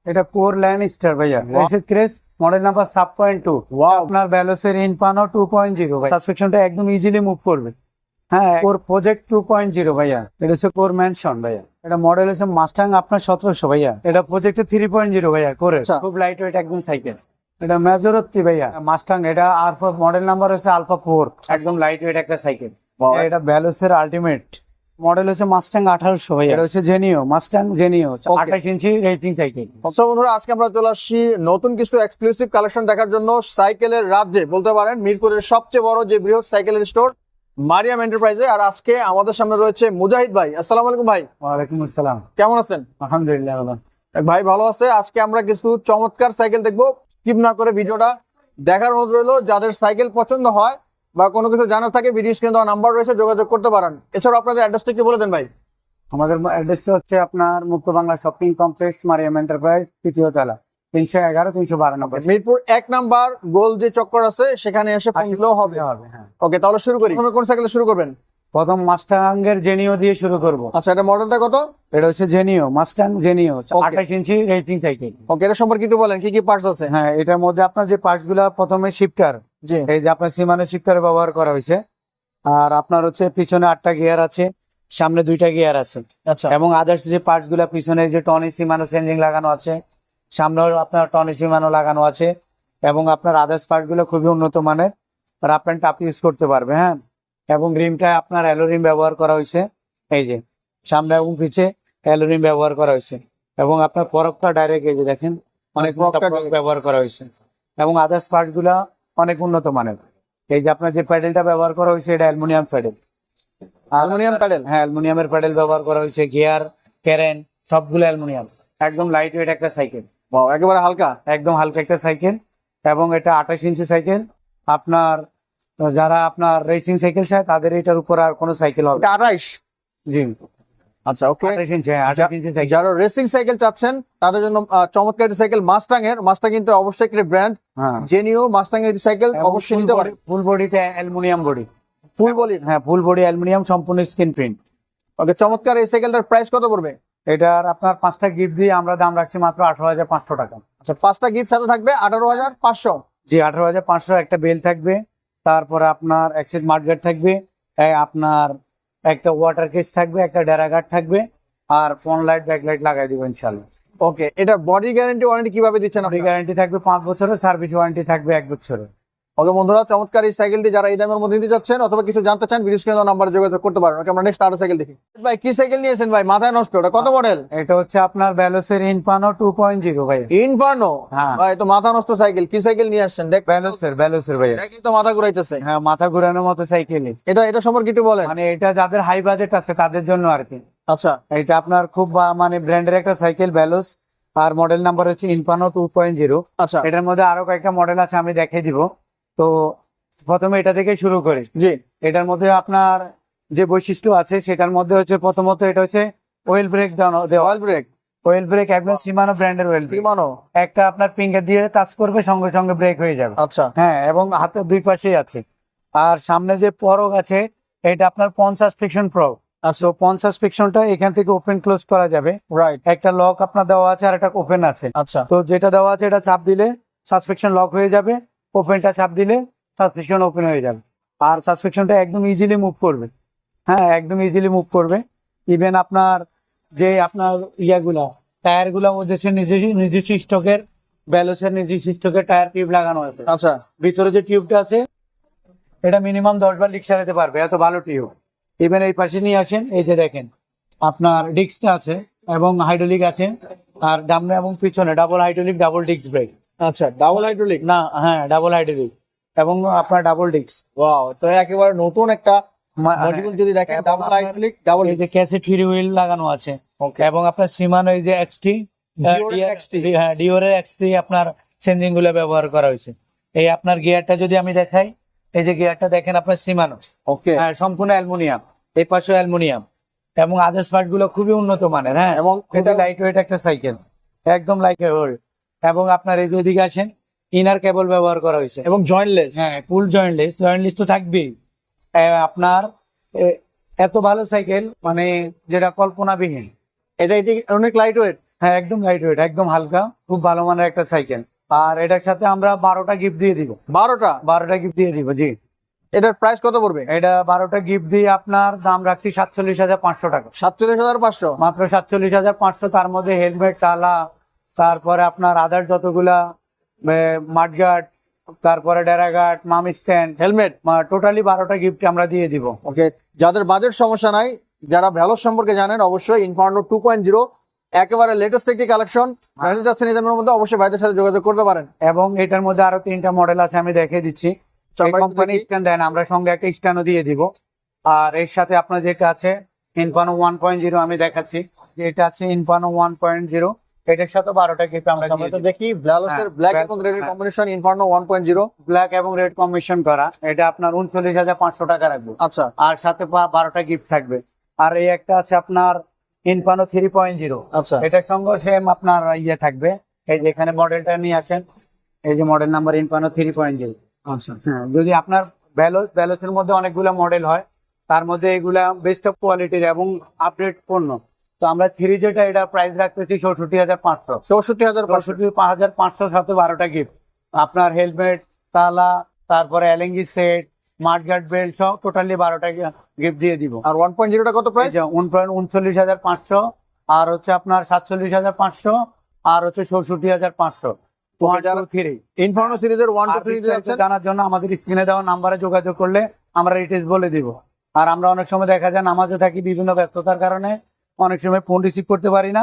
এটা কোর ল্যান্ডস্টার ভাইয়া, রেসিড craze, model number 7.2। আপনার ভ্যালোসের ইনপানো 2.0 ভাই, সাসপেকশনটা একদম ইজিলি মুভ করবে। হ্যাঁ, কোর প্রজেক্ট 2.0 ভাইয়া, এটা হচ্ছে কোর ম্যানশন ভাইয়া। এটা মডেল হচ্ছে মাস্টাং আপনার 1700 ভাইয়া। এটা প্রজেক্ট 3.0 ভাইয়া করে, খুব লাইট ওয়েট একদম সাইকেল। এটা মেজরত্তি ভাইয়া মাস্টাং, এটা আলফা মডেল নাম্বার হচ্ছে আলফা 4, একদম লাইট ওয়েট একটা সাইকেল। এটা ভ্যালোসের আল্টিমেট মডেল হচ্ছে মাস্টাং 1800 ভাইয়া। এটা হচ্ছে জেনিও, মাস্টাং জেনিও 28 ইঞ্চি রেসিং সাইকেল। সো বন্ধুরা, আজকে আমরা চলে আসছি নতুন কিছু এক্সক্লুসিভ কালেকশন দেখার জন্য সাইকেলের রাজ্যে বলতে পারেন, মিরপুরের সবচেয়ে বড় যে বৃহৎ সাইকেলের স্টোর মারিয়াম এন্টারপ্রাইজে। আর আজকে আমাদের সামনে রয়েছে মুজাহিদ ভাই। আসসালামু আলাইকুম ভাই। ওয়ালাইকুম আসসালাম, কেমন আছেন? আলহামদুলিল্লাহ ভালো। ভাই ভালো আছে। আজকে আমরা কিছু চমৎকার সাইকেল দেখবো, স্কিপ না করে ভিডিওটা দেখার অনুরোধ রইলো। যাদের সাইকেল পছন্দ হয় বা কোনো কিছু জানার থাকে, ভিডিও স্ক্রিনে দেওয়া নাম্বার রয়েছে, যোগাযোগ করতে পারেন। এছাড়াও আপনাদের অ্যাড্রেসটা একটু বলে দেন ভাই। আমাদের অ্যাড্রেসটা হচ্ছে আপনার Mukto Bangla shopping complex, Mariam enterprise, তৃতীয় তলা, 311 392। মিরপুর 1 নাম্বার গোল যে চক্কর আছে সেখানে এসে পৌঁছলেও হবে। হ্যাঁ, ওকে, তাহলে শুরু করি। কোন সাইকেল শুরু করবেন? প্রথম মাস্টাং এর জেনিও দিয়ে শুরু করব। আচ্ছা, এটা মডেলটা কত? এটা হচ্ছে জেনিও, মাস্টাং জেনিও 28 ইঞ্চি রেসিং সাইকেল। ওকে, এটা সম্পর্কে একটু বলেন, কি কি পার্টস আছে? হ্যাঁ, এটার মধ্যে আপনার যে পার্টস গুলা, প্রথমে শিফটার, জি, এই যে আপনার সিমানো শিফটার ব্যবহার করা হয়েছে। আর আপনার হচ্ছে পিছনে 8টা গিয়ার আছে, সামনে 2টা গিয়ার আছে। আচ্ছা, এবং আদার্স যে পার্টস গুলা, পিছনে যে টনি সিমানো চেঞ্জিং লাগানো আছে, সামনেও আপনার টনি সিমানো লাগানো আছে। এবং আপনার আদার্স পার্ট গুলো খুবই উন্নত মানের, রাফ অ্যান্ড টাফ ইউজ করতে পারবে। হ্যাঁ, এবং রিমটা আপনার অ্যালোরিম ব্যবহার করা হয়েছে, এই যে সামনে এবং পিছে অ্যালোরিম ব্যবহার করা হয়েছে। এবং আপনার ফরকটা ডাইরেক্ট, এই যে দেখেন অনেক ব্যবহার করা হয়েছে। এবং আদার্স পার্টস গুলা অনেক উন্নত মানের। এই যে আপনার যে প্যাডেলটা ব্যবহার করা হয়েছে, এটা অ্যালুমিনিয়াম প্যাডেল। Aluminium pedal? হ্যাঁ, অ্যালুমিনিয়ামের প্যাডেল ব্যবহার করা হয়েছে। গিয়ার, ক্যারেন সবগুলো অ্যালুমিনিয়াম, একদম লাইট ওয়েট একটা সাইকেল, একেবারে হালকা, একদম হালকা একটা সাইকেল। এবং এটা 28 ইঞ্চি সাইকেল। আপনার যারা আপনার রেসিং সাইকেল চায় তাদের এটার উপর আর কোনো সাইকেল হবে। এটা 28? জি, আচ্ছা, ওকে। 28 ইঞ্চি, 28 ইঞ্চি সাইকেল। যারা রেসিং সাইকেল চাচ্ছেন তাদের জন্য চমৎকার একটি সাইকেল মাস্টাং এর। মাস্টাং কিন্তু অবশ্যই একটি ব্র্যান্ড, হ্যাঁ, জেনিও মাস্টাং এর সাইকেল অবশ্যই নিতে পারেন। ফুল বডিতে অ্যালুমিনিয়াম বডি, ফুল বলি? হ্যাঁ, ফুল বডি অ্যালুমিনিয়াম, সম্পূর্ণ স্ক্রিন প্রিন্ট। ওকে, চমৎকার। এই সাইকেলটার প্রাইস কত পড়বে? এটার আপনার 5টা গিফট দিয়ে আমরা দাম রাখছি মাত্র 18,500 টাকা। আচ্ছা, 5টা গিফট সাথে থাকবে 18,500। জি, 18,500। একটা বেল থাকবে, তারপরে আপনার এক্সেড মার্কেট থাকবে, আপনার একটা ওয়াটার কেস থাকবে, একটা ডেরাগার্ড থাকবে, আর ফোন লাইট ব্যাক লাইট লাগাই দিব ইনশাআল্লাহ। ওকে, এটা বডি গ্যারান্টি ওয়ারেন্টি কিভাবে দিচ্ছেন আপনি? গ্যারান্টি থাকবে 5 বছরের, সার্ভিস ওয়ারেন্টি থাকবে 1 বছরের। ওকে বন্ধুরা, চমৎকার এই সাইকেলটি যারা এই দামের মধ্যে নিতে যাচ্ছেন অথবা কিছু জানতে চান, ভিডিও স্ক্রিনে নাম্বারে যোগাযোগ করতে পারেন। ওকে, আমরা নেক্সট আরো সাইকেল দেখি। ভাই, কি সাইকেল নিয়েছেন ভাই? মাথায় নষ্ট, এটা কত মডেল? এটা হচ্ছে আপনার ভ্যালোসের ইনপানো 2.0 ভাই। ইনফার্নো? হ্যাঁ ভাই, তো মাথা নষ্ট সাইকেল। কি সাইকেল নিয়ে আসছেন? দেখ, ভ্যালোসের ভাই। দেখি তো মাথা ঘুরাইতেছে। হ্যাঁ, মাথা ঘুরানোর মতো সাইকেল। এটা সম্পর্কে একটু বলেন। মানে এটা যাদের হাই বাজেট আছে তাদের জন্য আর কি। আচ্ছা, এটা আপনার খুব মানে ব্র্যান্ডের একটা সাইকেল ভ্যালোস। আর মডেল নাম্বার হচ্ছে ইনপানো 2.0। আচ্ছা, এটার মধ্যে আরো কয়েকটা মডেল আছে, আমি দেখিয়ে দিব। তো প্রথমে এটা থেকে শুরু করি। জি, এটার মধ্যে আপনার যে বৈশিষ্ট্য আছে সেটার মধ্যে হচ্ছে প্রথমত এটা হচ্ছে well break oil brake. Well break একদম সিমানো ব্র্যান্ডের ওয়েল ব্রেক। বিমানো? একটা আপনার ফিঙ্গার দিয়ে টাচ করবে, সঙ্গে সঙ্গে ব্রেক হয়ে যাবে। আচ্ছা, হ্যাঁ, এবং হাতের দুই পাশেই আছে। আর সামনে যে পরক আছে, এটা আপনার 50 ফিকশন প্রো। আচ্ছা, তো 50 ফিকশনটা এখান থেকে ওপেন ক্লোজ করা যাবে। রাইট। একটা লক আপনার দেওয়া আছে আর একটা ওপেন আছে। আচ্ছা, তো যেটা দেওয়া আছে এটা চাপ দিলে সাসপেকশন লক হয়ে যাবে, ওপেনটা চাপ দিলে সাসপেকশন ওপেন হয়ে যাবে। আর সাসপেকশনটা একদম ইজিলি মুভ করবে। হ্যাঁ, একদম ইজিলি মুভ করবে। ইভেন আপনার যে আপনার ইয়াগুলা টায়ার গুলা মধ্যে নিজস্ব স্টকের, ভ্যালোসের নিজস্ব স্টকের টায়ার টিউব লাগানো আছে। আচ্ছা, ভিতরে যে টিউবটা আছে এটা মিনিমাম 10 বার লিক সারাতে পারবে, এত ভালো টিউব। ইভেন এই পাশে নিয়ে আসেন, এই যে দেখেন আপনার ডিস্কটা আছে এবং হাইড্রোলিক আছে। আর ডামনে এবং পিছনে double hydraulic, double disc brake. আচ্ছা, ডাবল হাইড্রোলিক না, হ্যাঁ, ডাবল হাইড্রোলিক এবং আপনার ডাবল ডিস্ক। ওয়াও, তো একেবারে নতুন একটা মডিউল যদি দেখেন, ডাবল হাইড্রোলিক, ডাবল এই যে ক্যাসেট ফ্রি হুইল লাগানো আছে। এবং আপনার সিমানো এই যে এক্সটি, ডিওরের এক্সটি আপনার চেঞ্জিং গুলো ব্যবহার করা হয়েছে। এই আপনার গিয়ারটা যদি আমি দেখাই, এই যে গিয়ারটা দেখেন আপনার সিমানো। ওকে, হ্যাঁ, সম্পূর্ণ অ্যালুমিনিয়াম, এই পাশে অ্যালুমিনিয়াম। এবং আদার্স পার্ট গুলো খুবই উন্নত মানের। হ্যাঁ, এবং এটা লাইট ওয়েট একটা সাইকেল, একদম লাইট ওয়েট। এবং আপনার এই যে ওদিকে আসেন, ইনার কেবল ব্যবহার করা হয়েছে এবং জয়েন্টলেস। হ্যাঁ, ফুল জয়েন্টলেস। জয়েন্টলেস তো থাকবেই। আপনার এত ভালো সাইকেল মানে যেটা কল্পনাবিহীন। এটা অনেক লাইট ওয়েট। হ্যাঁ একদম লাইট ওয়েট, একদম হালকা, খুব ভালো মানের একটা সাইকেল। আর এটার সাথে আমরা 12টা গিফট দিয়ে দিব। 12টা গিফট দিয়ে দিব, জি। এটার প্রাইস কত পড়বে? এটা 12টা গিফট দিয়ে আপনার দাম রাখছি 47,500 টাকা। 47,500 মাত্র 47,500। তার মধ্যে হেলমেট, চালা, তারপরে আপনার আদার যতগুলা মাঠগার্ড, তারপরে ডেরাগার্ড, মাম স্ট্যান্ড, হেলমেট। টোটালি 12টা গিফট আমরা দিয়ে দিব। ওকে, যাদের বাজেট সমস্যা নাই, যারা ভ্যালস সম্পর্কে জানেন, অবশ্যই ইনফার্নো 2.0 একেবারে লেটেস্ট একটি কালেকশন জানতে চাচ্ছেন এই দামের মধ্যে, অবশ্যই ভাইদের সাথে যোগাযোগ করতে পারেন। এবং এটার মধ্যে আরো 3টা মডেল আছে, আমি দেখিয়ে দিচ্ছি। কোম্পানি স্ট্যান্ড দেন, আমরা সঙ্গে একটা স্ট্যান্ডও দিয়ে দিব। আর এর সাথে আপনার যেটা আছে ইনফার্নো 1.0 আমি দেখাচ্ছি, যে এটা আছে ইনফার্নো 1.0, এটার সাথে 12টা গিফট আমরা আমরা তো দেখি ভ্যালসের ব্ল্যাক এবং রেড এর কম্বিনেশন ইনফার্নো 1.0, ব্ল্যাক এবং রেড কম্বিনেশন করা। এটা আপনার 39,500 টাকা রাখবো। আচ্ছা। আর সাথে 12টা গিফট থাকবে। আর এই একটা আছে আপনার ইনফার্নো 3.0, আচ্ছা। এটার সঙ্গে সেম আপনার ইয়ে থাকবে। এই যে এখানে মডেলটা নিয়ে আসেন, এই যে মডেল নাম্বার ইনফার্নো 3.0। আচ্ছা, হ্যাঁ, যদি আপনার ভ্যালসের মধ্যে অনেকগুলো মডেল হয়, তার মধ্যে এগুলা বেস্ট অফ কোয়ালিটির এবং আপডেট পণ্য। তো আমরা 3 যেটা, এটা প্রাইস রাখতেছি 67,500। 67,500 সাথে 12টা গিফট, আপনার হেলমেট, তালা, তারপরে এলএনজি সেট, মাঠগার্ড বেল্ট সব টোটালি 12টা গিফট দিয়ে দিব। আর 1.0টা কত প্রাইস? 39,500, আর হচ্ছে আপনার 47,500, আর হচ্ছে 67,500। ইনফার্নো সিরিজের 1 2 3 জানার জন্য আমাদের স্ক্রিনে দেওয়া নাম্বারে যোগাযোগ করলে আমরা ডিটেইলস বলে দিব। আর আমরা অনেক সময় দেখা যায় নামাজে থাকি, বিভিন্ন ব্যস্ততার কারণে অনেক সময় ফোন রিসিভ করতে পারি না।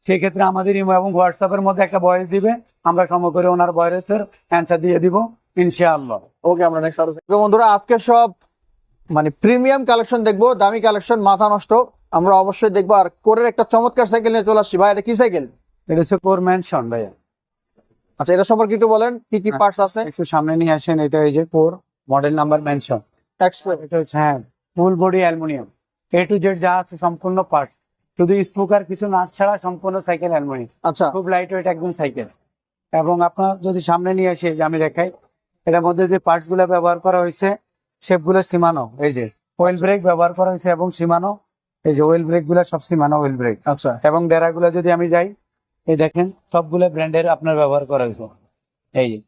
সেক্ষেত্রে আমাদের ইমো এবং হোয়াটসঅ্যাপের মধ্যে একটা ভয়েস দিবে, আমরা সময় করে ওনার ভয়েসের অ্যান্সার দিয়ে দিব ইনশাআল্লাহ। ওকে, আমরা নেক্সট আরো তো বন্ধুরা আজকে সব মানে প্রিমিয়াম কালেকশন দেখবো, দামি কালেকশন, মাথা নষ্ট আমরা অবশ্যই দেখবো। আর কোরের একটা চমৎকার সাইকেল নিয়ে চলে আসছি। ভাই, এটা কি সাইকেল? এটা হচ্ছে কোর ম্যানশন ভাইয়া। আচ্ছা, এটা সম্পর্কে একটু বলেন, কি কি পার্টস আছে? একটু সামনে নিয়ে আসেন। এটা এই যে core model number mention export. এটা হচ্ছে, হ্যাঁ, full body aluminium, A to Z যা আছে সম্পূর্ণ পার্ট, শুধু স্পোকার কিছু নাচ ছাড়া সম্পূর্ণ সাইকেল অ্যালুমিনিয়াম। আচ্ছা। খুব লাইট ওয়েট একদম সাইকেল। এবং আপনার যদি সামনে নিয়ে আসে, যে আমি দেখাই, এটার মধ্যে যে পার্টস গুলো ব্যবহার করা হয়েছে সেগুলো সীমানো। এই যে ওয়েল ব্রেক ব্যবহার করা হয়েছে এবং সীমানো, এই যে ওয়েল ব্রেক গুলা সব সীমানো ওয়েল ব্রেক। আচ্ছা। এবং ডেরা গুলা যদি আমি যাই, এই দেখেন সবগুলো ব্র্যান্ডের আপনার ব্যবহার করা হয়েছে, এই যে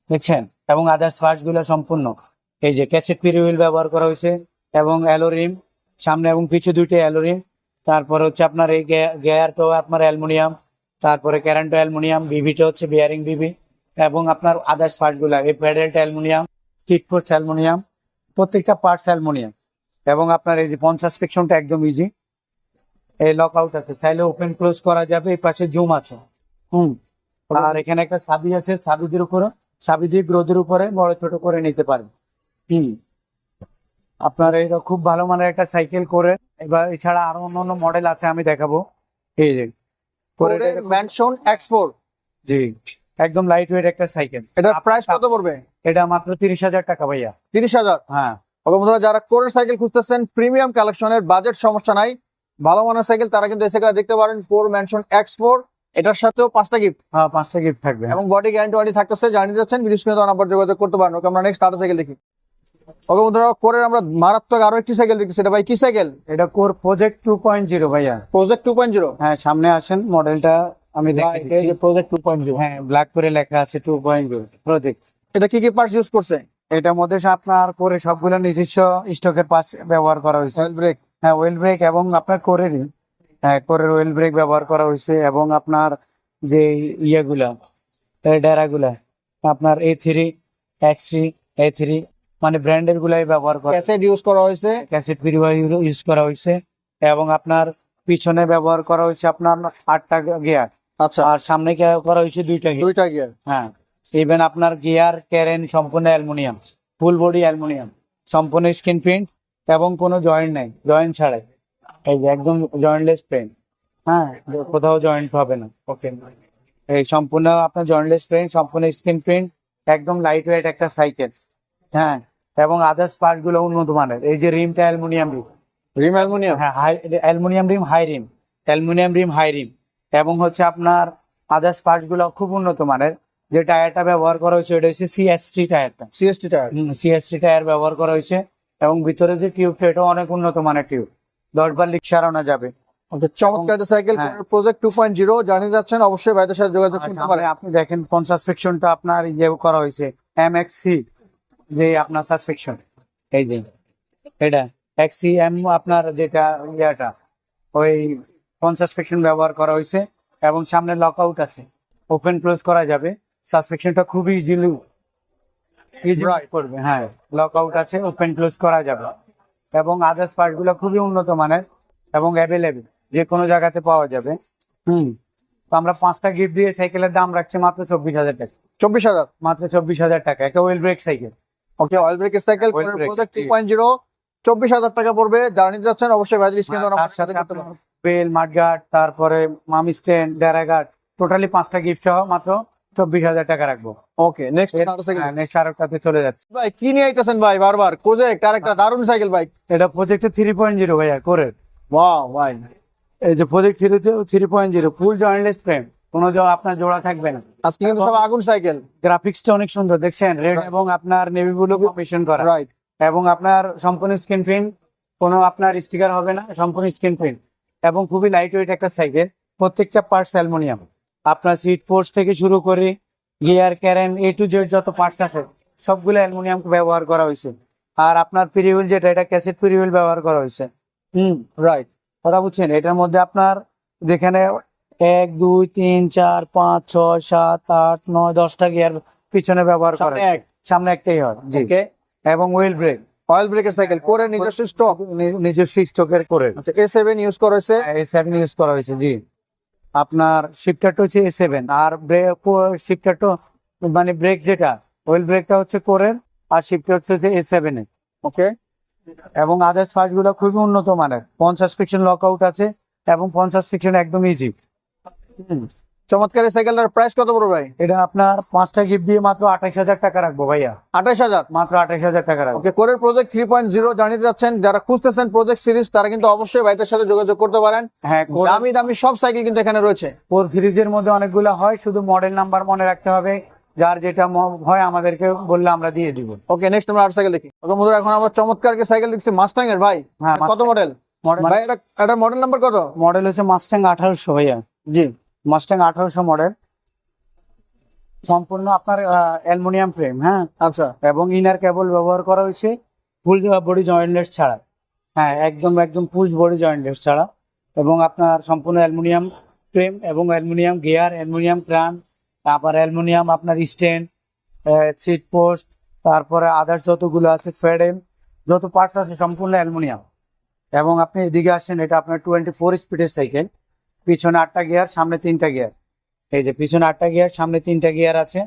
দেখছেন। এবং আদার্স পার্টস গুলো সম্পূর্ণ, এই যে ক্যাসেট ফ্রি হুইল ব্যবহার করা হয়েছে এবং অ্যালোরিম সামনে এবং পিছু দুইটা অ্যালোরিম। তারপরে হচ্ছে আপনার এই গিয়ারটাও আপনার অ্যালুমিনিয়াম, তারপরে ক্যারেন্টো অ্যালুমিনিয়াম, বিভিটা হচ্ছে বিয়ারিং বিভি, এবং আপনার আদার্স পার্টস গুলা এই প্যাডেলটা অ্যালুমিনিয়াম, সিট পোস্ট অ্যালুমিনিয়াম, প্রত্যেকটা পার্টস অ্যালুমিনিয়াম। এবং আপনার এই যে পঞ্চ সাসপেকশনটা একদম ইজি, এই লক আউট আছে, চাইলে ওপেন ক্লোজ করা যাবে। এই পাশে জুম আছে, আর এখানে একটা চাবি আছে, চাবিদের উপরে, চাবি দিয়ে গ্রোদের উপরে বড় ছোট করে নিতে পারেন। আপনার এটা খুব ভালো মানের একটা সাইকেল করে। এবার এছাড়া আরো অন্যান্য মডেল আছে, আমি দেখাবো। এই যে কোরের ম্যানশন এক্সপোর্ট, জি, একদম লাইট ওয়েট একটা সাইকেল। এটার প্রাইস কত পড়বে? এটা মাত্র 30,000 টাকা ভাইয়া। 30,000? হ্যাঁ। ওকে বন্ধুরা, যারা কোরের সাইকেল খুঁজতেছেন, প্রিমিয়াম কালেকশনের, বাজেট সমস্যা নাই, ভালো মানের সাইকেল, তারা কিন্তু এসে দেখতে পারেন কোর ম্যানশন এক্সপোর্ট। এটার সাথেও 5টা গিফট, হ্যাঁ 5টা গিফট থাকবে এবং বডি গ্যারান্টি থাকতেছে। জানিয়ে যাচ্ছেন, ভিডিও স্ক্রিনে দেওয়া নাম্বার যোগাযোগ করতে পারেন। ওকে, আমরা নেক্সট আরো সাইকেল দেখি। ওকে বন্ধুরা, কোরের আমরা মারাত্মক আরো একটি সাইকেল দেখতেছি। এটা ভাই কি সাইকেল? এটা কোর প্রজেক্ট 2.0 ভাইয়া। প্রজেক্ট 2.0? হ্যাঁ, সামনে আসেন, মডেলটা আমি দেখাই দিচ্ছি। প্রজেক্ট 2.0, হ্যাঁ, ব্ল্যাক করে লেখা আছে 2.0 প্রজেক্ট। এটা কি কি পার্টস ইউজ করছে? এটার মধ্যে আপনার করে সবগুলো নিজস্ব স্টকের পাস ব্যবহার করা হয়েছে। Oil brake? হ্যাঁ, ওয়েল ব্রেক এবং আপনার কোরেরই, হ্যাঁ, কোরের ওয়েল ব্রেক ব্যবহার করা হয়েছে। এবং আপনার যে ইয়েগুলা, ডেরাগুলা, আপনার A3, X3, A3 মানে ব্র্যান্ডের গুলাই ব্যবহার করা, ক্যাসেট ইউজ করা হয়েছে, ক্যাসেট ফ্রি ইউজ করা হয়েছে। এবং আপনার পিছনে ব্যবহার করা হয়েছে আপনার 8টা গিয়ার। আচ্ছা। আর সামনে করা হয়েছে 2টা গিয়ার। 2টা গিয়ার? হ্যাঁ। ইভেন আপনার গিয়ার ক্যারেন সম্পূর্ণ অ্যালুমিনিয়াম, ফুল বডি অ্যালুমিনিয়াম, সম্পূর্ণ স্ক্রিন প্রিন্ট এবং কোনো জয়েন্ট নেই, জয়েন্ট ছাড়াই। এই যে একদম জয়েন্টলেস ফ্রেম, হ্যাঁ, কোথাও জয়েন্ট হবে না। ওকে, এই সম্পূর্ণ আপনার জয়েন্টলেস ফ্রেম, সম্পূর্ণ স্ক্রিন প্রিন্ট, একদম লাইট ওয়েট একটা সাইকেল। হ্যাঁ, এবং আদার্স পার্ট গুলো উন্নত মানের। এই যে রিমটা অ্যালুমিনিয়াম রিম, রিম অ্যালুমিনিয়াম? হ্যাঁ, aluminium rim, high rim, aluminium rim, high rim. এবং হচ্ছে আপনার আদার্স পার্ট গুলো খুব উন্নত মানের। যে টায়ারটা ব্যবহার করা হয়েছে ওটা হচ্ছে সিএসটি টায়ারটা, সিএসটি টায়ার? সিএসটি টায়ার ব্যবহার করা হয়েছে। এবং ভিতরে যে টিউবটা, এটা অনেক উন্নত মানের টিউব, 10 বার লিক সারানো যাবে। ওকে, চমৎকার সাইকেল হ্যাঁ। প্রজেক্ট 2.0 জানিয়ে যাচ্ছেন, অবশ্যই ভাইদের সাথে যোগাযোগ আর করতে সামনে পারেন। আপনি দেখেন কোন সাসপেকশনটা আপনার ইয়ে করা হয়েছে, MXC যে আপনার সাসপেকশন, এই যে এটা XCM আপনার যেটা ইয়েটা ওই কোন সাসপেকশন ব্যবহার করা হয়েছে, এবং সামনে লক আউট আছে, ওপেন ক্লোজ করা যাবে। সাসপেকশনটা খুবই ইজিলি Right. করবে, হ্যাঁ লক আউট আছে, ওপেন ক্লোজ করা যাবে, এবং আদার্স পার্ট গুলো খুবই উন্নত মানের এবং অ্যাভেলেবেল, যে কোনো জায়গাতে পাওয়া যাবে। তো আমরা 5টা গিফট দিয়ে সাইকেলের দাম রাখছি মাত্র 24,000 টাকা, 24,000। মাত্র 24,000 টাকা, একটা ওয়েল ব্রেক সাইকেল। ওকে, অয়েল ব্রেকের সাইকেল Oil brake, প্রজেক্ট জি। 2.0 24,000 টাকা পড়বে। যারা নিতে যাচ্ছেন অবশ্যই ভাইদের স্ক্রিন তার সাথে আপনার বেল, মাঠগার্ড, তারপরে মামি স্ট্যান্ড, ডেরাগার্ড, টোটালি 5টা গিফট সহ মাত্র 24,000 টাকা রাখবো। ওকে, নেক্সট সাইকেল নেক্সট আরেকটাতে চলে যাচ্ছে। ভাই কি নিয়ে আইতেছেন ভাই বারবার? প্রজেক্ট আরেকটা দারুণ সাইকেল বাইক। এটা প্রজেক্ট 3.0 ভাইয়া করে, ওয়াও ভাই, এই যে প্রজেক্ট 3.0 ফুল জয়েন্টলেস ফ্রেম, কোনো আপনার জোড়া থাকবে না। আজকে কিন্তু সব আগুন সাইকেল। গ্রাফিক্সটা অনেক সুন্দর দেখছেন, রেড এবং আপনার নেভি ব্লু কম্বিনেশন করা, রাইট। এবং আপনার সম্পূর্ণ স্ক্রিন প্রিন্ট, কোনো আপনার স্টিকার হবে না, সম্পূর্ণ স্ক্রিন প্রিন্ট, এবং খুবই লাইট ওয়েট একটা সাইকেল। প্রত্যেকটা পার্টস অ্যালুমিনিয়াম, আপনার সিট পোস্ট থেকে শুরু করে gear Karen A to Z যত পার্টস আছে সবগুলো অ্যালুমিনিয়াম ব্যবহার করা হয়েছে। আর আপনার পিরিহুইল যেটা, এটা ক্যাসেট পিরিহুইল ব্যবহার করা হয়েছে। রাইট। কথা বুঝছেন, এটার মধ্যে আপনার যেখানে 1 2 3 4 5 6 7 8 9 10টা গিয়ার পিছনে ব্যবহার করা সামনে হয়েছে, এক। সামনে একটাই হয়, জি। ওকে, এবং হুইল ব্রেক অয়েল ব্রেকের সাইকেল করে নিজস্ব স্টক। নিজস্ব স্টকের করে আচ্ছা, A7 ইউজ করা হয়েছে। A7 ইউজ করা হয়েছে, জি। আপনার শিফটারটা হচ্ছে A7, আর ব্রেক শিফটারটা মানে ব্রেক যেটা হুইল ব্রেকটা হচ্ছে কোরের, আর শিফটার হচ্ছে A7 এর। ওকে, এবং আদার্স পার্টস গুলো খুবই উন্নত মানের, 50 ফিকশন লক আউট আছে, এবং 50 ফিকশন একদম ইজি। চমৎকার এই সাইকেলটার প্রাইস কত পড়বে ভাই? এটা আপনার 5টা গিফট দিয়ে মাত্র 28,000 টাকা রাখবো ভাইয়া, 28,000। মাত্র 28,000 টাকা রাখবো। ওকে, কোরের প্রজেক্ট 3.0 জানিয়ে যাচ্ছেন, যারা খুঁজতেছেন প্রজেক্ট সিরিজ তারা কিন্তু অবশ্যই ভাইদের সাথে যোগাযোগ করতে পারেন। হ্যাঁ, দামি দামি সব সাইকেল কিন্তু এখানে রয়েছে। কোর সিরিজের মধ্যে অনেকগুলো হয়, শুধু মডেল নাম্বার মনে রাখতে হবে, যার যেটা হয় আমাদেরকে বললে আমরা দিয়ে দিব। ওকে, নেক্সট আমরা আর সাইকেল দেখি। ওকে বন্ধুরা, এখন আমরা চমৎকার কে সাইকেল দেখছি মাস্টাং এর ভাই। হ্যাঁ, কত Mustang। মডেল? ভাই এটা মডেল নাম্বার কত? মডেল হচ্ছে মাস্ট্যাং 1800 ভাইয়া, জি। মাস্ট্যাং 1800 মডেল, সম্পূর্ণ আপনার অ্যালুমিনিয়াম ফ্রেম, হ্যাঁ, আচ্ছা, এবং ইনার কেবল ব্যবহার করা হয়েছে, ফুল বডি জয়েন্টলেস ছাড়া, হ্যাঁ একদম একদম ফুল বডি জয়েন্টলেস ছাড়া, এবং আপনার সম্পূর্ণ অ্যালুমিনিয়াম ফ্রেম, এবং অ্যালুমিনিয়াম গিয়ার, অ্যালুমিনিয়াম ক্রান, তারপর অ্যালুমিনিয়াম আপনার স্ট্যান্ড, সিট পোস্ট, তারপরে আদার্স যতগুলো আছে ফ্রেম, যত পার্টস আছে সম্পূর্ণ অ্যালুমিনিয়াম। এবং আপনি এদিকে আসেন, এটা আপনার 24 স্পিডের সাইকেল, পিছনে 8টা গিয়ার, সামনে 3টা গিয়ার, এই যে পিছনে 8টা গিয়ার, সামনে 3টা গিয়ার আছে।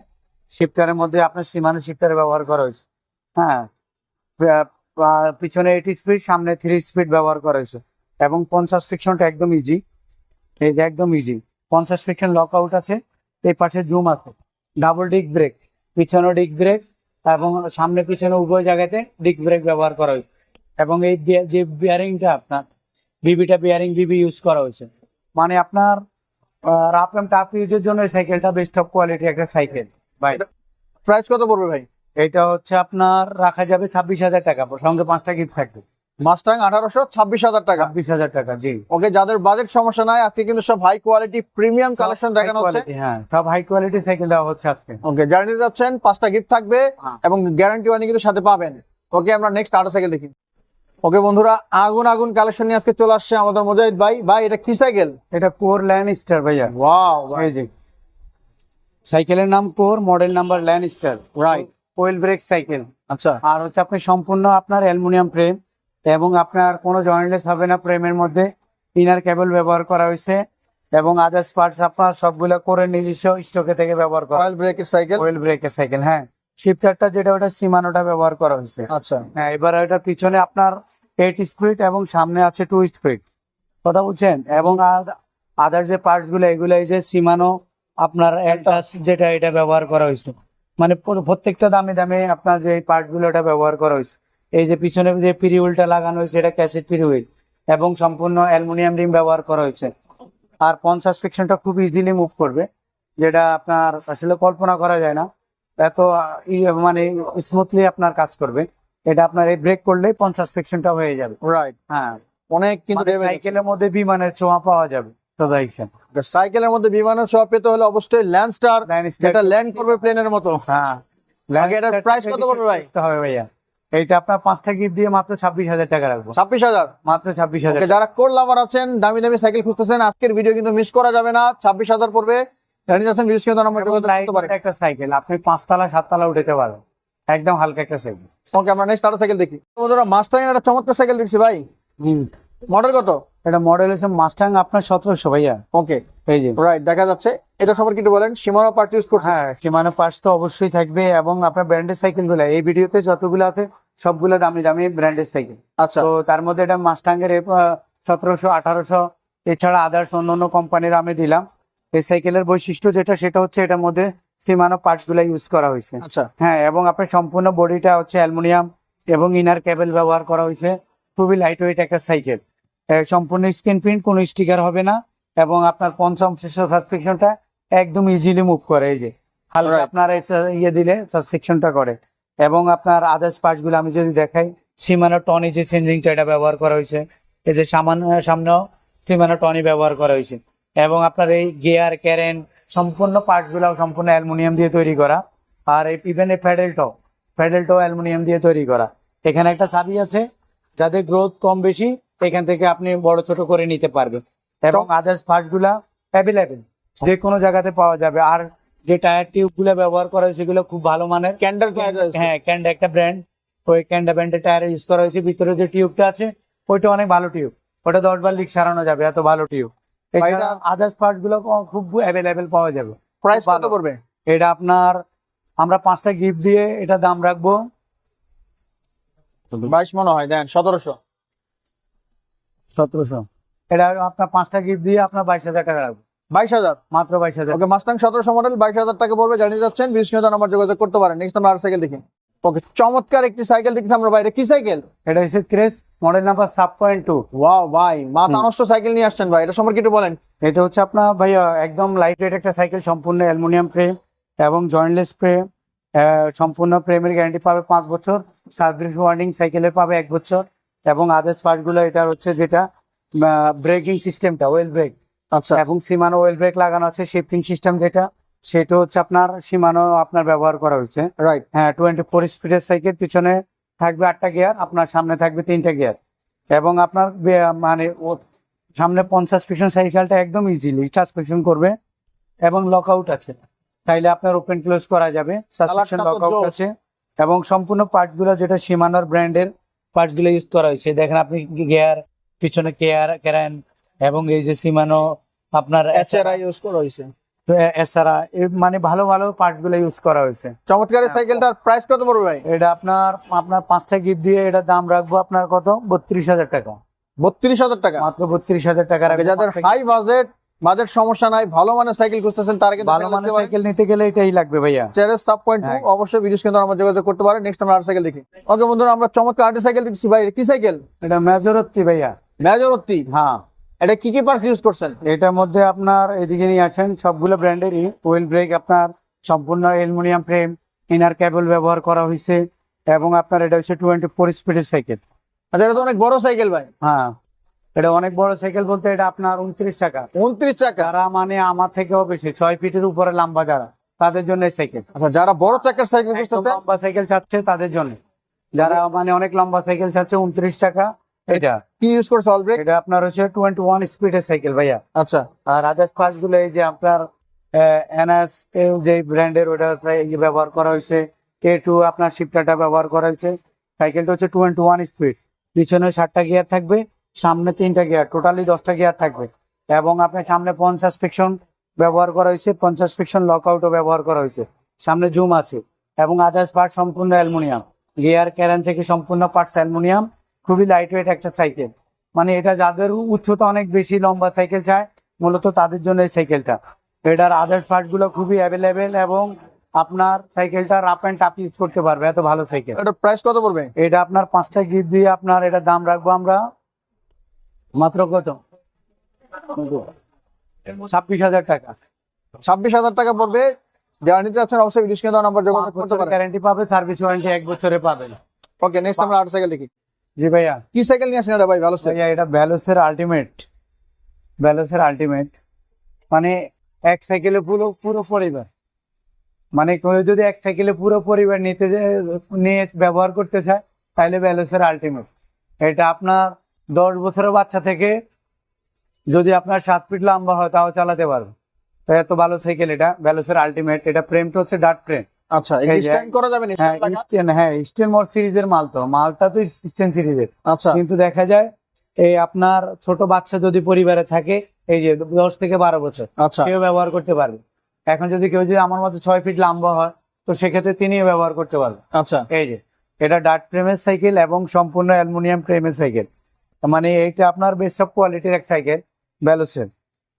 শিফটারের মধ্যে আপনার সীমানো শিফটার ব্যবহার করা হয়েছে, হ্যাঁ, পিছনে 80 স্পিড, সামনে 3 স্পিড ব্যবহার করা হয়েছে, এবং 50 ফিকশনটা একদম ইজি, এই যে একদম ইজি, 50 ফিকশন লক আউট আছে, এই পাশে জুম আছে, ডাবল ডিক ব্রেক, পিছনে ডিক ব্রেক, এবং সামনে পিছনে উভয় জায়গাতে ডিক ব্রেক ব্যবহার করা হয়েছে, এবং এই যে বিয়ারিংটা আপনার বিবিটা বিয়ারিং বিবি ইউজ করা হয়েছে, মানে আপনার রাফ এন্ড টাফ ইউজের জন্য এই সাইকেলটা বেস্ট অফ কোয়ালিটি একটা সাইকেল ভাই। প্রাইস কত পড়বে ভাই? এটা হচ্ছে আপনার রাখা যাবে 26,000 টাকা, সঙ্গে 5টা গিফট থাকবে। মাস্টাং 1800, 26,000 টাকা। 26,000 টাকা, জি। ওকে, যাদের বাজেট সমস্যা নাই, আজকে কিন্তু সব হাই কোয়ালিটি প্রিমিয়াম কালেকশন দেখানো হচ্ছে। হ্যাঁ, সব হাই কোয়ালিটি সাইকেল দেওয়া হচ্ছে আজকে। ওকে, জার্নি যাচ্ছেন, 5টা গিফট থাকবে হ্যাঁ। এবং গ্যারান্টি ওয়ারেন্টি কিন্তু সাথে পাবেন। ওকে, আমরা নেক্সট আরো সাইকেল দেখি। ওকে বন্ধুরা, আগুন আগুন কালেকশন নিয়ে আজকে চলে আসছে আমাদের মুজাহিদ ভাই। ভাই এটা কি সাইকেল? এটা কোর ল্যান্ডস্টার ভাইয়া, ওয়াও, এই যে সাইকেলের নাম core, model number Landstar, right. Well brake cycle. আচ্ছা, আর হচ্ছে আপনি সম্পূর্ণ আপনার অ্যালুমিনিয়াম ফ্রেম, এবং আপনার কোনো জয়েন্টলেস হবে না, ফ্রেমের মধ্যে ইনার কেবল ব্যবহার করা হয়েছে, এবং আদার্স পার্টস আপনার সবগুলো করে নিজস্ব স্টকে থেকে ব্যবহার করা। অয়েল ব্রেকের সাইকেল। ওয়েল ব্রেকের সাইকেল, হ্যাঁ। শিফটারটা যেটা, ওটা সীমানোটা ব্যবহার করা হয়েছে। আচ্ছা, হ্যাঁ, এবার ওটা পিছনে আপনার 8 স্পিড এবং সামনে আছে 2 স্পিড, কথা বুঝছেন। এবং আদার যে পার্টস গুলো, এগুলো এই যে সীমানো আপনার এলটাস যেটা, এটা ব্যবহার করা হয়েছে, মানে প্রত্যেকটা দামে দামে আপনার যে পার্ট গুলো এটা ব্যবহার করা হয়েছে। এই যে পিছনে যে পিরিহুইলটা লাগানো হয়েছে, এটা ক্যাসেট পিরিহুইল, এবং সম্পূর্ণ অ্যালুমিনিয়াম রিম ব্যবহার করা হয়েছে। আর 50 ফিকশনটা খুব ইজিলি মুভ করবে, যেটা আপনার আসলে কল্পনা করা যায় না, এত মানে স্মুথলি আপনার কাজ করবে। এটা আপনার এই ব্রেক করলেই 50 ফিকশনটা হয়ে যাবে, রাইট। হ্যাঁ। অনেক কিন্তু সাইকেলের মধ্যে বিমানের ছোঁয়া পাওয়া যাবে প্রোডাকশন। সাইকেলের মধ্যে বিমানের সব পেতে হলে অবশ্যই ল্যান্ডস্টার, যেটা ল্যান্ড করবে প্লেনের মতো। হ্যাঁ, আগে এটার প্রাইস কত পড়বে ভাই? হবে ভাইয়া, এইটা আপনার 5টা গিফট দিয়ে মাত্র 26,000 টাকা রাখবো। 26,000 মাত্র 26,000। যারা কোর লাভার আছেন, দামি দামি সাইকেল খুঁজতেছেন, আজকের ভিডিও কিন্তু মিস করা যাবে না। 26,000 পড়বে। জানি যাচ্ছেন ভিডিও কিন্তু আমরা যোগাযোগ করতে পারি। একটা সাইকেল আপনি 5তলা 7তলা উঠাতে পারবেন, একদম হালকা একটা সাইকেল। ওকে, আমরা নেক্সট আরো সাইকেল দেখি। বন্ধুরা মাস্টাং একটা চমৎকার সাইকেল দেখছি ভাই। মডেল কত? এটা মডেল হচ্ছে মাস্টাং আপনার 1700 ভাইয়া। ওকে, এই যে রাইট, দেখা যাচ্ছে। এটা সম্পর্কে একটু বলেন। সীমানা পার্টস ইউজ করছেন? হ্যাঁ, সীমানা পার্টস তো অবশ্যই থাকবে, এবং আপনার ব্র্যান্ডেড সাইকেল গুলো এই ভিডিওতে যতগুলো আছে সবগুলো দামি দামি ব্র্যান্ডেড সাইকেল। আচ্ছা, তো তার মধ্যে এটা মাস্টাং এর 1700 1800 এছাড়া আদার্স অন্যান্য কোম্পানির আমি দিলাম। এই সাইকেলের বৈশিষ্ট্য যেটা সেটা হচ্ছে এটার মধ্যে সীমানা পার্টস গুলো ইউজ করা হয়েছে। আচ্ছা, হ্যাঁ, এবং আপনার সম্পূর্ণ বডিটা হচ্ছে অ্যালুমিনিয়াম এবং ইনার কেবল ব্যবহার করা হয়েছে। খুবই লাইট ওয়েট একটা সাইকেল, সম্পূর্ণ স্ক্রিন প্রিন্ট, কোনো স্টিকার হবে না, এবং আপনার 50 সাসপেকশনটা একদম ইজিলি মুভ করে। এই যে হালকা Right. আপনার ইয়ে দিলে সাসপেকশনটা করে, এবং আপনার আদার্স পার্টস গুলো আমি যদি দেখাই, সীমানা টনি যে চেঞ্জিংটা এটা ব্যবহার করা হয়েছে, এই যে সামনেও সীমানা টনি ব্যবহার করা হয়েছে, এবং আপনার এই গিয়ার ক্যারেন সম্পূর্ণ পার্টস গুলো সম্পূর্ণ অ্যালুমিনিয়াম দিয়ে তৈরি করা। আর এই ইভেন এই প্যাডেলটাও অ্যালুমিনিয়াম দিয়ে তৈরি করা। এখানে একটা চাবি আছে, যাদের গ্রোথ কম বেশি এখান থেকে আপনি বড় ছোট করে নিতে পারবেন, এবং আদার্স পার্টস গুলা অ্যাভেলেবেল যে কোনো জায়গাতে পাওয়া যাবে। আর যে টায়ার টিউব গুলো ব্যবহার করা হয়েছে সেগুলো খুব ভালো মানের ক্যান্ডার। হ্যাঁ, ক্যান্ডা একটা ব্র্যান্ড, ওই ক্যান্ডা ব্র্যান্ডের টায়ার ইউজ করা হয়েছে। ভিতরে যে টিউবটা আছে ওইটা অনেক ভালো টিউব, ওটা 10 বার লিক সারানো যাবে, এত ভালো টিউব। এছাড়া আদার্স পার্টস গুলো খুব অ্যাভেলেবেল পাওয়া যাবে। প্রাইস কত ভালো। পড়বে? এটা আপনার আমরা 5টা গিফট দিয়ে এটা দাম রাখবো 22 মনে হয়, দেন 1700। 1700। এটা আপনার 5টা গিফট দিয়ে আপনার 22,000 টাকা রাখবো, 22,000 মাত্র 22,000। ওকে, মাস্টাং 1700 মডেল 22,000 টাকা পড়বে। জানিয়ে যাচ্ছেন ভিডিও কিন্তু নাম্বার যোগাযোগ করতে পারেন। নেক্সট আমরা আর সাইকেল দেখি। ওকে, চমৎকার একটি সাইকেল দেখছি আমরা বাইরে। কি সাইকেল এটা হচ্ছে ক্রেস, মডেল নাম্বার 7.2। ওয়াও ভাই, মাথা নষ্ট সাইকেল নিয়ে আসছেন ভাই। এটা সম্পর্কে একটু বলেন। এটা হচ্ছে আপনার ভাইয়া একদম লাইট ওয়েট একটা সাইকেল, সম্পূর্ণ অ্যালুমিনিয়াম ফ্রেম এবং জয়েন্টলেস ফ্রেম। সম্পূর্ণ ফ্রেমের গ্যারান্টি পাবে 5 বছর, সার্ভিস ওয়ারেন্টি সাইকেলের পাবে 1 বছর, এবং আদার্স পার্ট গুলো এটা হচ্ছে যেটা ব্রেকিং সিস্টেমটা ওয়েল ব্রেক, আচ্ছা, এবং সীমানো ওয়েল ব্রেক লাগানো আছে। শিফটিং সিস্টেম যেটা সেটা হচ্ছে আপনার সীমানো আপনার ব্যবহার করা হয়েছে। রাইট। হ্যাঁ, 24 স্পিডের সাইকেল, পিছনে থাকবে 8টা গিয়ার, আপনার সামনে থাকবে 3টা গিয়ার, এবং আপনার মানে সামনে 50 সাইকেলটা একদম ইজিলি সাসপেনশন করবে, এবং লকআউট আছে, চাইলে আপনার ওপেন ক্লোজ করা যাবে। সাসপেনশন কালারটা তো লকআউট জোস। আছে, এবং সম্পূর্ণ পার্টস গুলো যেটা সীমানার ব্র্যান্ডের পার্টস গুলো ইউজ করা হয়েছে। দেখেন আপনি গিয়ার, পিছনে ক্যারেন, এবং এই যে সীমানো আপনার এসআরআই ইউজ করা হয়েছে। এছাড়া মানে ভালো ভালো পার্টস গুলো ইউজ করা হয়েছে। চমৎকার এই সাইকেলটার প্রাইস কত পড়বে ভাই? এটা আপনার 5টা গিফট দিয়ে এটা দাম রাখবো আপনার কত, 32,000 টাকা। 32,000 টাকা মাত্র 32,000 টাকা ওকে, রাখবো। যাদের হাই বাজেট সমস্যা নাই, ভালো মানের সাইকেল খুঁজতেছেন তারা কিন্তু ভালো মানের সাইকেল নিতে গেলে এটাই লাগবে ভাইয়া। চেরেস সাব পয়েন্ট হ্যাঁ। অবশ্যই ভিডিও কিন্তু আমরা যোগাযোগ করতে পারেন। নেক্সট আমরা আর সাইকেল দেখি। ওকে বন্ধুরা, আমরা চমৎকার আরেকটি সাইকেল দেখছি ভাই। কি সাইকেল? এটা মেজরত্তি ভাইয়া। মেজরত্তি। হ্যাঁ, এটা কি কি পার্টস ইউজ করছেন? এটার মধ্যে আপনার এদিকে নিয়ে আসেন, সবগুলো ব্র্যান্ডেরই ওয়েল ব্রেক, আপনার সম্পূর্ণ অ্যালুমিনিয়াম ফ্রেম, ইনার কেবল ব্যবহার করা হয়েছে, এবং আপনার এটা হচ্ছে 24 স্পিডের সাইকেল। আচ্ছা, এটা তো অনেক বড় সাইকেল ভাই। হ্যাঁ, এটা অনেক বড় সাইকেল বলতে এটা আপনার 29 টাকা। 29 টাকা। যারা মানে আমার থেকেও বেশি 6 ফিটের উপরে লম্বা যারা, তাদের জন্য এই সাইকেল। আচ্ছা, যারা বড় চাকার সাইকেল একদম খুঁজতেছেন, লম্বা সাইকেল চাচ্ছে তাদের জন্য, যারা মানে অনেক লম্বা সাইকেল চাচ্ছে 29 টাকা। এটা কি ইউজ করছে অলব্রেক? এটা আপনার হচ্ছে 21 স্পিডের সাইকেল ভাইয়া। আচ্ছা, আর আদার্স পার্টস গুলো এই যে আপনার এনএস যে ব্র্যান্ডের ওটা ব্যবহার করা হয়েছে, K2 আপনার শিফটারটা ব্যবহার করা হয়েছে। সাইকেলটা হচ্ছে 21 স্পিড, পিছনে 7টা গিয়ার থাকবে, সামনে 3টা গিয়ার, টোটালি 10টা গিয়ার থাকবে, এবং আপনার সামনে 50 সাসপেকশন ব্যবহার করা হয়েছে, 50 সাসপেকশন লকআউটও ব্যবহার করা হয়েছে, সামনে জুম আছে, এবং আদার্স পার্ট সম্পূর্ণ অ্যালুমিনিয়াম, গিয়ার ক্যারেন থেকে সম্পূর্ণ পার্টস অ্যালুমিনিয়াম। খুবই লাইট ওয়েট একটা সাইকেল, মানে এটা যাদের উচ্চতা অনেক বেশি লম্বা সাইকেল চায় মূলত তাদের জন্য এই সাইকেলটা। এটার আদার্স পার্টস গুলো খুবই অ্যাভেলেবেল, এবং আপনার সাইকেলটা রাফ অ্যান্ড টাফ ইউজ করতে পারবে, এত ভালো সাইকেল। এটা প্রাইস কত পড়বে? এটা আপনার 5টা গিফট দিয়ে আপনার এটা দাম রাখবো আমরা মাত্র কত, 26,000 টাকা। 26,000 টাকা পড়বে। যারা নিতে যাচ্ছেন অবশ্যই ভিডিও স্ক্রিনে দেওয়া নাম্বার যোগাযোগ করতে পারেন। গ্যারান্টি পাবে, সার্ভিস ওয়ারেন্টি 1 বছরে পাবেন। ওকে, নেক্সট আমরা আর সাইকেল দেখি। জি ভাইয়া। কি সাইকেল নিয়ে আসেন এটা ভাই ভ্যালোসের? ভাইয়া এটা ভ্যালোসের আল্টিমেট, ভ্যালোসের আল্টিমেট মানে এক সাইকেলে পুরো পুরো পরিবার, মানে কেউ যদি এক সাইকেলে পুরো পরিবার নিয়ে ব্যবহার করতে চায় তাহলে ভ্যালোসের আল্টিমেট। এটা আপনার 10 বছরের বাচ্চা থেকে যদি আপনার 7 ফিট লম্বা হয় তাও চালাতে পারবে। তো এত ভালো সাইকেল এটা ভ্যালোসের আল্টিমেট। এটা ফ্রেমটা হচ্ছে ডার্ট ফ্রেম। আচ্ছা, এই যে- স্ট্যান্ড করা যাবে না? হ্যাঁ ইস্টার্ন মোড সিরিজের মাল, তো মালটা তো ইস্টার্ন সিরিজের। আচ্ছা কিন্তু দেখা যায় এই আপনার ছোট বাচ্চা যদি পরিবারে থাকে, এই যে 10 থেকে 12 বছর, আচ্ছা কেউ ব্যবহার করতে পারবে। এখন যদি কেউ যদি আমার মতো 6 ফিট লম্বা হয় তো সেক্ষেত্রে তিনিও ব্যবহার করতে পারবে। আচ্ছা এই যে এটা ডার্ট ফ্রেমের সাইকেল এবং সম্পূর্ণ অ্যালুমিনিয়াম ফ্রেমের সাইকেল, মানে এটা আপনার বেস্ট অফ কোয়ালিটির এক সাইকেল ভ্যালোসের।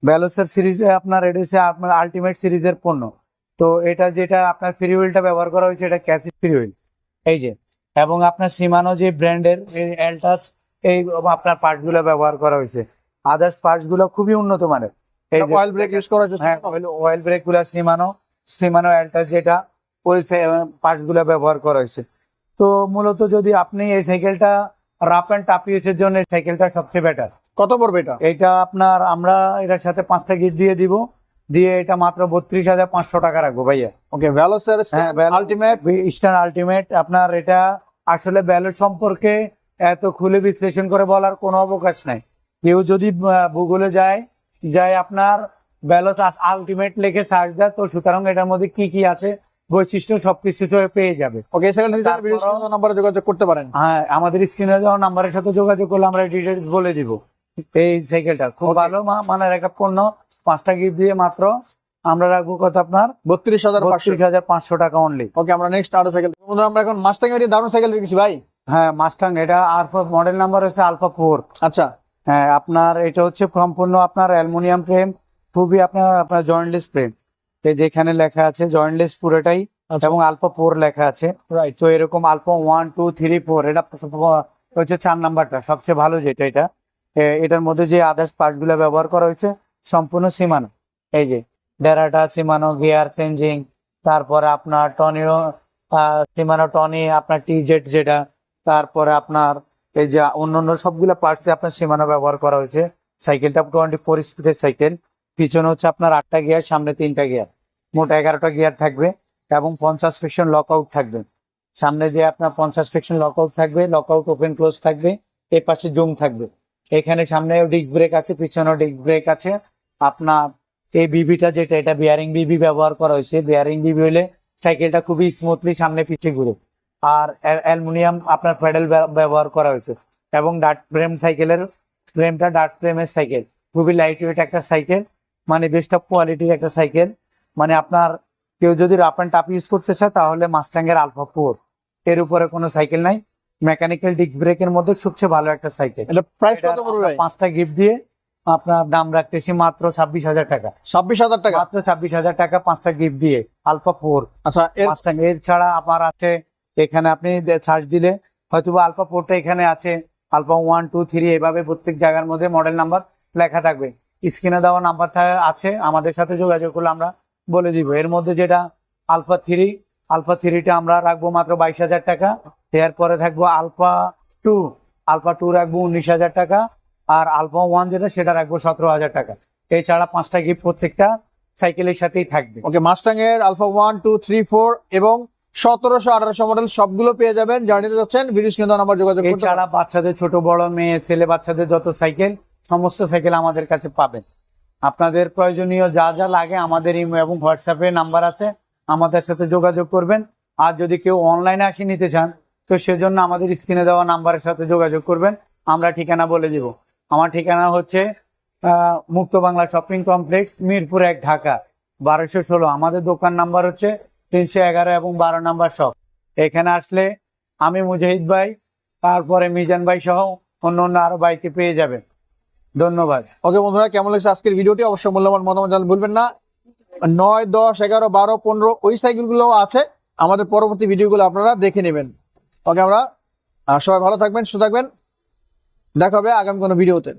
ভ্যালোসের সিরিজে আপনার এটা হচ্ছে আপনার আলটিমেট সিরিজের পণ্য। তো এটা যেটা আপনার ফ্রি হুইলটা ব্যবহার করা হয়েছে এটা ক্যাসিড ফ্রি হুইল, এই যে। এবং আপনার সিমানো যে ব্র্যান্ডের এলটাস, এই আপনার পার্টস গুলো ব্যবহার করা হয়েছে। আদার্স পার্টস গুলো খুবই উন্নত মানের। এই যে অয়েল ব্রেক ইউজ করা হয়েছে? হ্যাঁ, অয়েল ব্রেক গুলা সিমানো এলটাস যেটা, ওই পার্টস গুলো ব্যবহার করা হয়েছে। তো মূলত যদি আপনি এই সাইকেলটা রাফ অ্যান্ড টাফ ইউজের জন্য এই সাইকেলটা সবচেয়ে বেটার। কত পড়বে এটা? এটা আপনার আমরা এটার সাথে 5টা গিফট দিয়ে দিব, দিয়ে এটা মাত্র 32,500 টাকা রাখবো ভাইয়া। ওকে, ভ্যালোসের হ্যাঁ, আলটিমেট ইস্টার্ন আল্টিমেট। আপনার এটা আসলে ভ্যালু সম্পর্কে এত খুলে বিশ্লেষণ করে বলার কোনো অবকাশ নাই। কেউ যদি গুগলে যায় আপনার ভ্যালস আল্টিমেট লিখে সার্চ দেয়, তো সুতরাং এটার মধ্যে কি কি আছে বৈশিষ্ট্য সবকিছু তো পেয়ে যাবে। ওকে, এই সাইকেল নিতে ভিডিও স্ক্রিনে নাম্বারে যোগাযোগ করতে পারেন। হ্যাঁ, আমাদের স্ক্রিনে দেওয়া নাম্বারের সাথে যোগাযোগ করলে আমরা ডিটেলস বলে দিব। এই সাইকেলটা খুব Okay. ভালো মানের একটা পণ্য। 5টা গিফট দিয়ে মাত্র আমরা রাখবো কত আপনার 32,500। 32,500 টাকা অনলি। ওকে, আমরা নেক্সট আরো সাইকেল বন্ধুরা, আমরা এখন মাস্টাং এর দারুণ সাইকেল দেখেছি ভাই। হ্যাঁ, মাস্টাং। এটা আলফা মডেল নাম্বার হচ্ছে আলফা 4। আচ্ছা হ্যাঁ, আপনার এটা হচ্ছে সম্পূর্ণ আপনার অ্যালুমিনিয়াম ফ্রেম, খুবই আপনার জয়েন্টলেস ফ্রেম। এই যেখানে লেখা আছে জয়েন্টলেস পুরোটাই, এবং আলফা 4 লেখা আছে। রাইট। তো এরকম আলফা 1 2 3 4, এটা হচ্ছে 4 নাম্বারটা সবচেয়ে ভালো যেটা। এটার মধ্যে যে আদার্স পার্টস গুলো ব্যবহার করা হয়েছে সম্পূর্ণ সিমানো। এই যে ডেরাটা সিমানো, গিয়ার চেঞ্জিং, তারপরে আপনার টনিও সিমানো টনি, আপনার টিজেট যেটা, তারপরে আপনার এই যে অন্যান্য সবগুলো পার্টস আপনার সীমানা ব্যবহার করা হয়েছে। সাইকেলটা 24 স্পিডের সাইকেল। পিছনে হচ্ছে আপনার 8টা গিয়ার, সামনে 3টা গিয়ার, মোট 11টা গিয়ার থাকবে এবং 50 ফ্রিকশন লক আউট থাকবে। সামনে যে আপনার 50 ফ্রিকশন লক আউট থাকবে, লক আউট ওপেন ক্লোজ থাকবে। এই পাশে জুম থাকবে। এখানে সামনে ডিস্ক ব্রেক আছে, পিছনেও ডিস্ক ব্রেক আছে। আপনার এই বিবিটা যেটা, এটা বিয়ারিং বিবি ব্যবহার করা হয়েছে। বিয়ারিং বিবি হলে সাইকেলটা খুবই স্মুথলি সামনে পিছিয়ে ঘুরে। আর অ্যালুমিনিয়াম আপনার প্যাডেল ব্যবহার করা হয়েছে। এবং ডার্ট ফ্রেম সাইকেলের ফ্রেমটা ডার্ট ফ্রেমের সাইকেল, খুবই লাইট ওয়েট একটা সাইকেল, মানে বেস্ট অফ কোয়ালিটির একটা সাইকেল। মানে আপনার কেউ যদি রাফ অ্যান্ড টাফ ইউজ করতে চায় তাহলে মাস্টাং এর আলফা 4, এর উপরে কোনো সাইকেল নাই। মেকানিক্যাল ডিস্ক ব্রেকের মধ্যে সবচেয়ে ভালো একটা সাইকেল। এটা প্রাইস কত পড়বে ভাই? 5টা গিফট দিয়ে আপনার দাম রাখতেছি মাত্র 26,000 টাকা। 26,000 টাকা? মাত্র 26,000 টাকা 5টা গিফট দিয়ে আলফা 4 আচ্ছা, এর মাস্টাং। এর ছাড়া আমার আছে, এখানে আপনি সার্চ দিলে হয়তো আলফা 4টা এখানে আছে, আলফা 1 2 3 এভাবে প্রত্যেক জায়গার মধ্যে মডেল নাম্বার লেখা থাকবে। স্ক্রিনে দেওয়া নাম্বার আছে, আমাদের সাথে যোগাযোগ করলে আমরা বলে দিব। এর মধ্যে যেটা আলফা 3টা আমরা রাখবো মাত্র 22,000 টাকা। এরপরে থাকবো আলফা 2 রাখবো 19,000 টাকা। আর আলফা 1 যেটা, সেটা রাখবো 17,000 টাকা। এছাড়া 5টা গিফট প্রত্যেকটা সাইকেলের সাথেই থাকবে। ওকে, মাস্টাং এর আলফা 1 2 3 4 এবং 1700 1800 মডেল সবগুলো পেয়ে যাবেন। যারা নিতে যাচ্ছেন ভিডিও স্ক্রিনে দেওয়া নাম্বার যোগাযোগ করতে এছাড়া বাচ্চাদের, ছোট বড়, মেয়ে ছেলে বাচ্চাদের যত সাইকেল, সমস্ত সাইকেল আমাদের কাছে পাবেন। আপনাদের প্রয়োজনীয় যা যা লাগে আমাদের ইমো এবং হোয়াটসঅ্যাপে নাম্বার আছে, আমাদের সাথে যোগাযোগ করবেন। আর যদি কেউ অনলাইনে আসি নিতে চান, তো সেজন্য আমাদের স্ক্রিনে দেওয়া নাম্বারের সাথে যোগাযোগ করবেন। আমরা ঠিকানা বলে দিব। আমার ঠিকানা হচ্ছে মুক্ত বাংলা শপিং কমপ্লেক্স, মিরপুর 1, ঢাকা 1216। আমাদের দোকান নাম্বার হচ্ছে 311 এবং 12 নাম্বার শপ। এখানে আসলে আমি মুজাহিদ ভাই, তারপরে মিজান ভাই সহ অন্য আরো বাইকে পেয়ে যাবেন। ধন্যবাদ। ওকে বন্ধুরা, কেমন লাগছে আজকের ভিডিওটি? অবশ্যই মূল্যবান মতামত জানাতে ভুলবেন না। 9 10 11 12 15 ওই সাইকেলগুলো আছে, আমাদের পরবর্তী ভিডিওগুলো আপনারা দেখে নেবেন। ওকে, আমরা সবাই ভালো থাকবেন, সুস্থ থাকবেন। দেখা হবে আগামী কোনো ভিডিওতে।